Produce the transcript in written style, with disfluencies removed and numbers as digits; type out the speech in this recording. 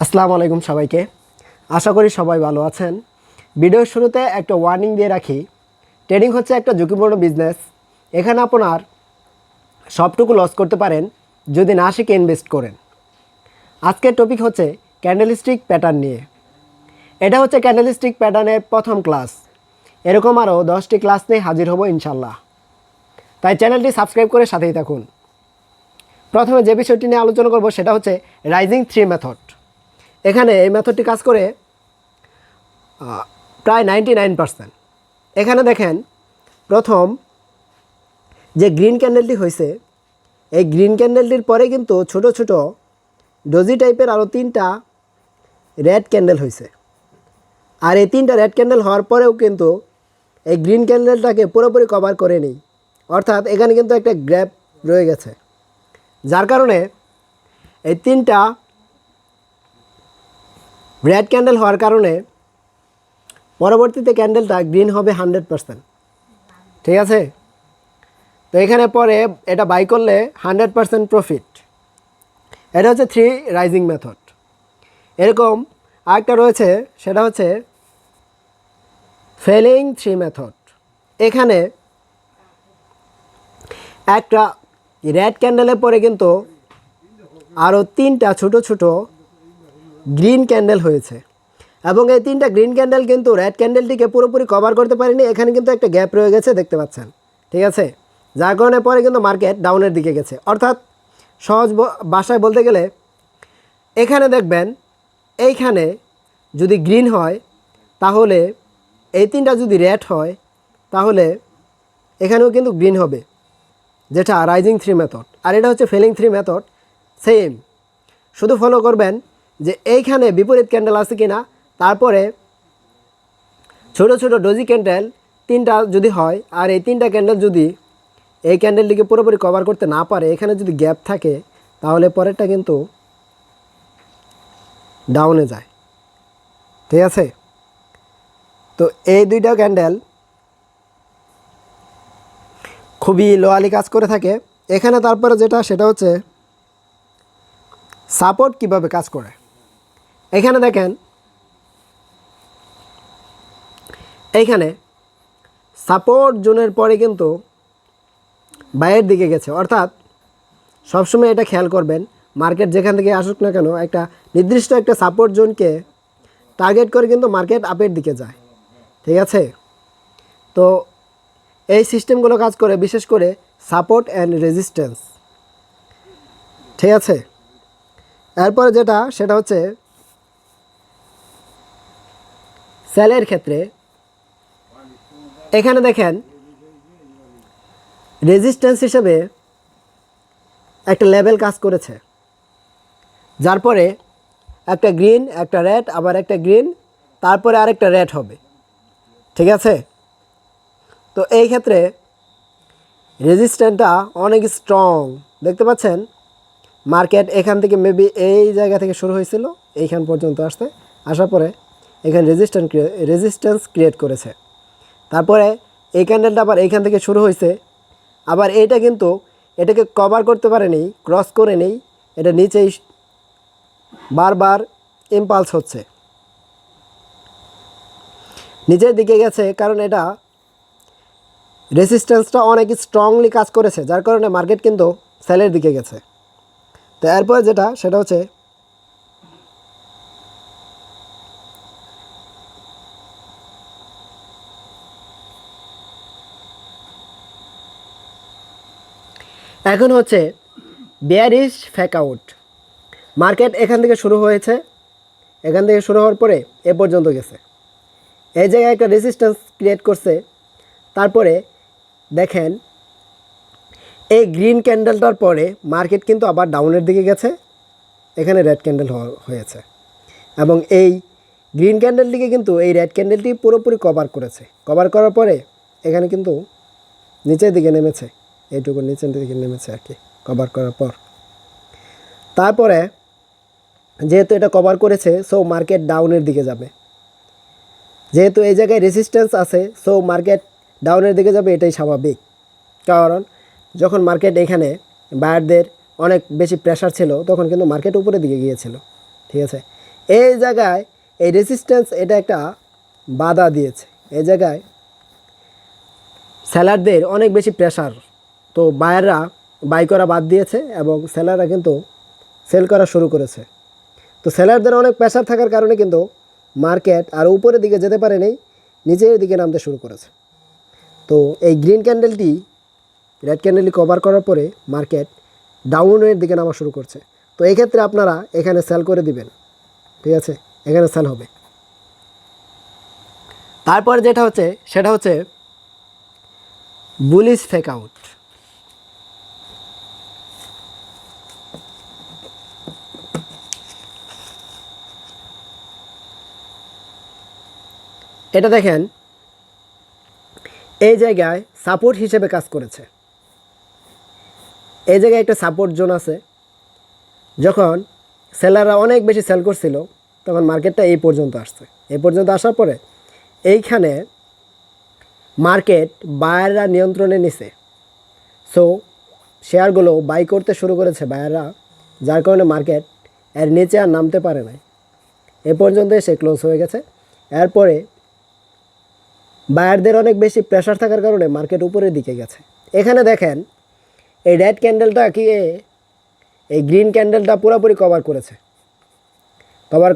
আসসালামু আলাইকুম সবাইকে। আশা করি সবাই ভালো আছেন। ভিডিওর শুরুতে একটা ওয়ার্নিং দিয়ে রাখি, ট্রেডিং হচ্ছে একটা ঝুঁকিপূর্ণ বিজনেস। এখানে আপনার সবটুকু লস করতে পারেন যদি না শিখে ইনভেস্ট করেন। আজকের টপিক হচ্ছে ক্যান্ডেলস্টিক প্যাটার্ন নিয়ে। এটা হচ্ছে ক্যান্ডেলস্টিক প্যাটার্নের প্রথম ক্লাস। এরকম আরও 10টি ক্লাস নিয়ে হাজির হব ইনশাল্লাহ। তাই চ্যানেলটি সাবস্ক্রাইব করে সাথেই থাকুন। প্রথমে যে বিষয়টি নিয়ে আলোচনা করব সেটা হচ্ছে রাইজিং থ্রি মেথড। এখানে এই মেথডটি কাজ করে প্রায় 99%। এখানে দেখেন, প্রথম যে গ্রিন ক্যান্ডেলটি হয়েছে, এই গ্রিন ক্যান্ডেলটির পরে কিন্তু ছোট ছোট ডোজি টাইপের আরও 3টা রেড ক্যান্ডেল হয়েছে। আর এই 3টা রেড ক্যান্ডেল হওয়ার পরেও কিন্তু এই গ্রিন ক্যান্ডেলটাকে পুরোপুরি কভার করে নেই, অর্থাৎ এখানে কিন্তু একটা গ্যাপ রয়ে গেছে, যার কারণে এই 3টা রেড ক্যান্ডেল হওয়ার কারণে পরবর্তীতে ক্যান্ডেলটা গ্রিন হবে 100%। ঠিক আছে, তো এখানে পরে এটা বাই করলে 100% প্রফিট। এটা হচ্ছে থ্রি রাইজিং মেথড। এরকম আরেকটা রয়েছে, সেটা হচ্ছে ফেলিং থ্রি মেথড। এখানে একটা রেড ক্যান্ডেলের পরে কিন্তু আরও 3টা ছোট ছোট গ্রিন ক্যান্ডেল হয়েছে, এবং এই 3টা গ্রিন ক্যান্ডেল কিন্তু রেড ক্যান্ডেলটিকে পুরোপুরি কভার করতে পারেনি। এখানে কিন্তু একটা গ্যাপ রয়ে গেছে, দেখতে পাচ্ছেন। ঠিক আছে, যার কারণে পরে কিন্তু মার্কেট ডাউনের দিকে গেছে। অর্থাৎ সহজ ভাষায় বলতে গেলে, এখানে দেখবেন এইখানে যদি গ্রিন হয়, তাহলে এই 3টা যদি রেড হয়, তাহলে এখানেও কিন্তু গ্রিন হবে, যেটা রাইজিং থ্রি মেথড। আর এটা হচ্ছে ফেলিং থ্রি মেথড। সেম, শুধু ফলো করবেন যে এইখানে বিপরীত ক্যান্ডেল আছে কিনা, তারপরে ছোট ছোট ডোজি ক্যান্ডেল 3টা যদি হয়, আর এই 3টা ক্যান্ডেল যদি এই ক্যান্ডেলটিকে পুরোপুরি কভার করতে না পারে, এখানে যদি গ্যাপ থাকে, তাহলে পরেরটা কিন্তু ডাউনে যায়। ঠিক আছে, তো এই 2টা ক্যান্ডেল খুবই লোয়ালি কাজ করে থাকে। এখানে তারপরে যেটা, সেটা হচ্ছে সাপোর্ট কিভাবে কাজ করে। এখানে দেখেন, এইখানে সাপোর্ট জোনের পরে কিন্তু বাইরের দিকে গেছে। অর্থাৎ সবসময় এটা খেয়াল করবেন, মার্কেট যেখান থেকে আসুক না কেন, একটা নির্দিষ্ট একটা সাপোর্ট জোনকে টার্গেট করে কিন্তু মার্কেট আপের দিকে যায়। ঠিক আছে, তো এই সিস্টেমগুলো কাজ করে বিশেষ করে সাপোর্ট অ্যান্ড রেজিস্ট্যান্স। ঠিক আছে, এরপরে যেটা, সেটা হচ্ছে সেলের ক্ষেত্রে। এখানে দেখেন, রেজিস্ট্যান্স হিসেবে একটা লেভেল কাজ করেছে, যার পরে একটা গ্রিন, একটা রেড, আবার একটা গ্রিন, তারপরে আরেকটা রেড হবে। ঠিক আছে, তো এই ক্ষেত্রে রেজিস্ট্যান্সটা অনেক স্ট্রং, দেখতে পাচ্ছেন। মার্কেট এখান থেকে মেবি এই জায়গা থেকে শুরু হয়েছিল, এইখান পর্যন্ত আসার পরে এখানে রেজিস্ট্যান্স ক্রিয়েট করেছে। তারপরে এই ক্যান্ডেলটা আবার এইখান থেকে শুরু হয়েছে, আবার এইটা কিন্তু এটাকে কভার করতে পারেনি, ক্রস করে নেই, এটা নিচেই বারবার ইম্পালস হচ্ছে, নিচের দিকে গেছে, কারণ এটা রেজিস্ট্যান্সটা অনেক স্ট্রংলি কাজ করেছে, যার কারণে মার্কেট কিন্তু সেলের দিকে গেছে। তো এরপরে যেটা, সেটা হচ্ছে এখন হচ্ছে বেয়ারিশ ফেক আউট। মার্কেট এখান থেকে শুরু হয়েছে, এখান থেকে শুরু হওয়ার পরে এ পর্যন্ত গেছে, এই জায়গায় একটা রেজিস্ট্যান্স ক্রিয়েট করছে। তারপরে দেখেন, এই গ্রিন ক্যান্ডেলটার পরে মার্কেট কিন্তু আবার ডাউনের দিকে গেছে, এখানে রেড ক্যান্ডেল হয়েছে, এবং এই গ্রিন ক্যান্ডেলটিকে কিন্তু এই রেড ক্যান্ডেলটি পুরোপুরি কভার করেছে। কভার করার পরে এখানে কিন্তু নিচের দিকে নেমেছে, এইটুকু নিচের দিকে নেমেছে আর কি, কভার করার পর। তারপরে যেহেতু এটা কভার করেছে, সো মার্কেট ডাউনের দিকে যাবে। যেহেতু এই জায়গায় রেজিস্ট্যান্স আছে, সো মার্কেট ডাউনের দিকে যাবে, এটাই স্বাভাবিক। কারণ যখন মার্কেট এখানে বায়ারদের অনেক বেশি প্রেশার ছিল, তখন কিন্তু মার্কেট উপরের দিকে গিয়েছিল। ঠিক আছে, এই জায়গায় এই রেজিস্ট্যান্স এটা একটা বাধা দিয়েছে। এই জায়গায় সেলারদের অনেক বেশি প্রেশার, তো বায়াররা বাই করা বাদ দিয়েছে এবং সেলাররা কিন্তু সেল করা শুরু করেছে। তো সেলারদের অনেক প্রেশার থাকার কারণে কিন্তু মার্কেট আর উপরের দিকে যেতে পারেনি, নিচের দিকে নামতে শুরু করেছে। তো এই গ্রিন ক্যান্ডেলটি রেড ক্যান্ডেলটি কভার করার পরে মার্কেট ডাউনের দিকে নামা শুরু করছে। তো এই ক্ষেত্রে আপনারা এখানে সেল করে দিবেন, ঠিক আছে, এখানে সেল হবে। তারপর যেটা হচ্ছে সেটা হচ্ছে বুলিশ ফেক আউট। এটা দেখেন এই জায়গায় সাপোর্ট হিসেবে কাজ করেছে। এই জায়গায় একটা সাপোর্ট জোন আছে। যখন সেলাররা অনেক বেশি সেল করছিল তখন মার্কেটটা এই পর্যন্ত আসছে। এই পর্যন্ত আসার পরে এইখানে মার্কেট বায়াররা নিয়ন্ত্রণে নিছে। সো শেয়ারগুলো বাই করতে শুরু করেছে বায়াররা, যার কারণে মার্কেট এর নিচে আর নামতে পারে নাই, এ পর্যন্ত এসে ক্লোজ হয়ে গেছে। এরপরে বায়ারদের অনেক বেশি প্রেশার থাকার কারণে মার্কেট উপরের দিকে গেছে। এখানে দেখেন এই রেড ক্যান্ডেলটা কি এই গ্রিন ক্যান্ডেলটা পুরোপুরি কভার করেছে। কভার